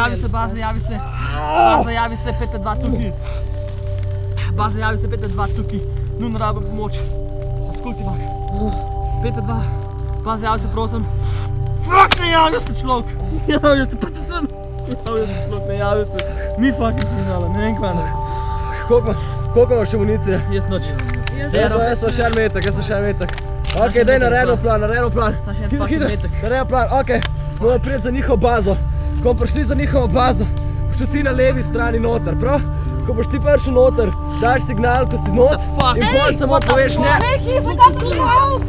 javi se. Baza, javi se, 5-2 tukaj. Baza, javi se, 5-2 tukaj. Nujno rabim pomoč. Skulti bak. 5-2. Baza, javi se, prosim. Fuck, ne javlja se človek. Javlja se, pa te sem. Javlja se človek, ne javlja se. Ni fucking signala, ne vem kva. Koliko imaš še municije? Jaz noč. Jaz sem še en metek. Ok, daj naredimo plan. Sa še en fucking metek. Naredimo plan, ok. Moramo priti za njihovo bazo. Ko bomo prišli za njihovo bazo, boš ti na levi strani noter, prav? Ko boš ti prišel noter, daš signal, ko si not in pol samo poveš ne. Neki, zakaj to šel?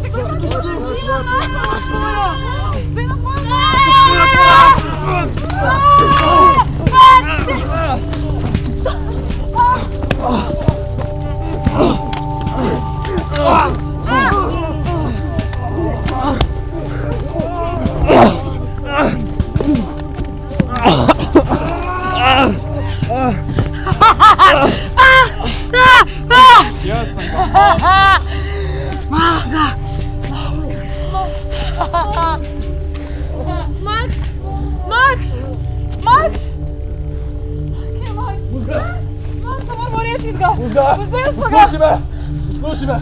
Poslušaj me,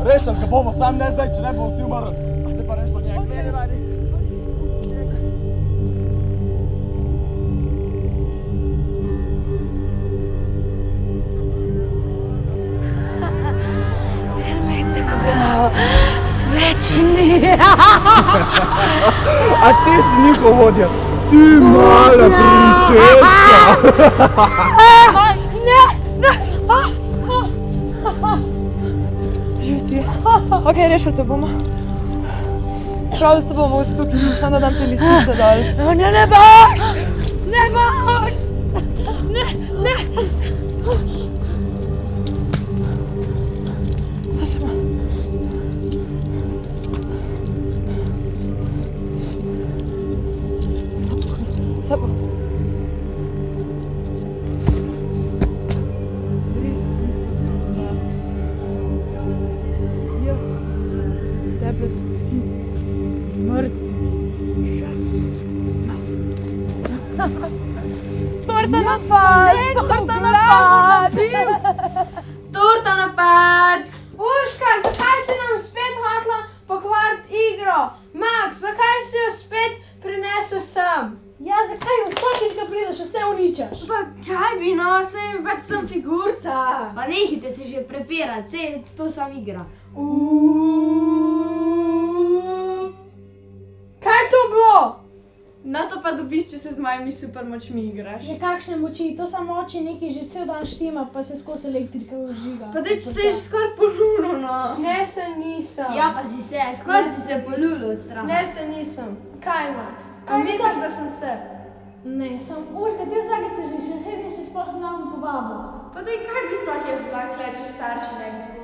rešam ga bomo, sam ne zdaj, če ne bomo vsi umrli. A te pa rešimo njega. Tako glavo, več ni. A ti si njihov vodja. Ti mala princesa. Živ si. Ok, rešil te bomo. Spravili se bomo v stuki, samo da dam te listice dol. Ne boš! Ne boš! Ne! Saša, Samo. Torta napad! Urška, zakaj si nam spet hotela pokvariti igro? Max, zakaj si jo spet prinesel sem? Ja, zakaj vsakič, ko prideš, vse uničaš? Pa kaj bi nosil, pač sem figurca. Pa nehajte se že prepirati, sej to sam igra. Kaj je to bilo? Na to pa dobiš, če se z mojimi supermočmi igraš. Ja, kakšne moči, to samo oči neki že cel dan štima, pa se skozi elektrika vžiga. Pa daj, če se že skoraj polulil, no. Ne, se nisem. Ja, pa si se, skoraj si se polulil od straha. Ne, se nisem. Kaj, Max? Kaj Misliš, da sem se? Ne, sam Urška, ti vsake težiš, ne sedim se sploh nam povabo. Pa daj, kaj bi sploh jaz bila, če starši ne bi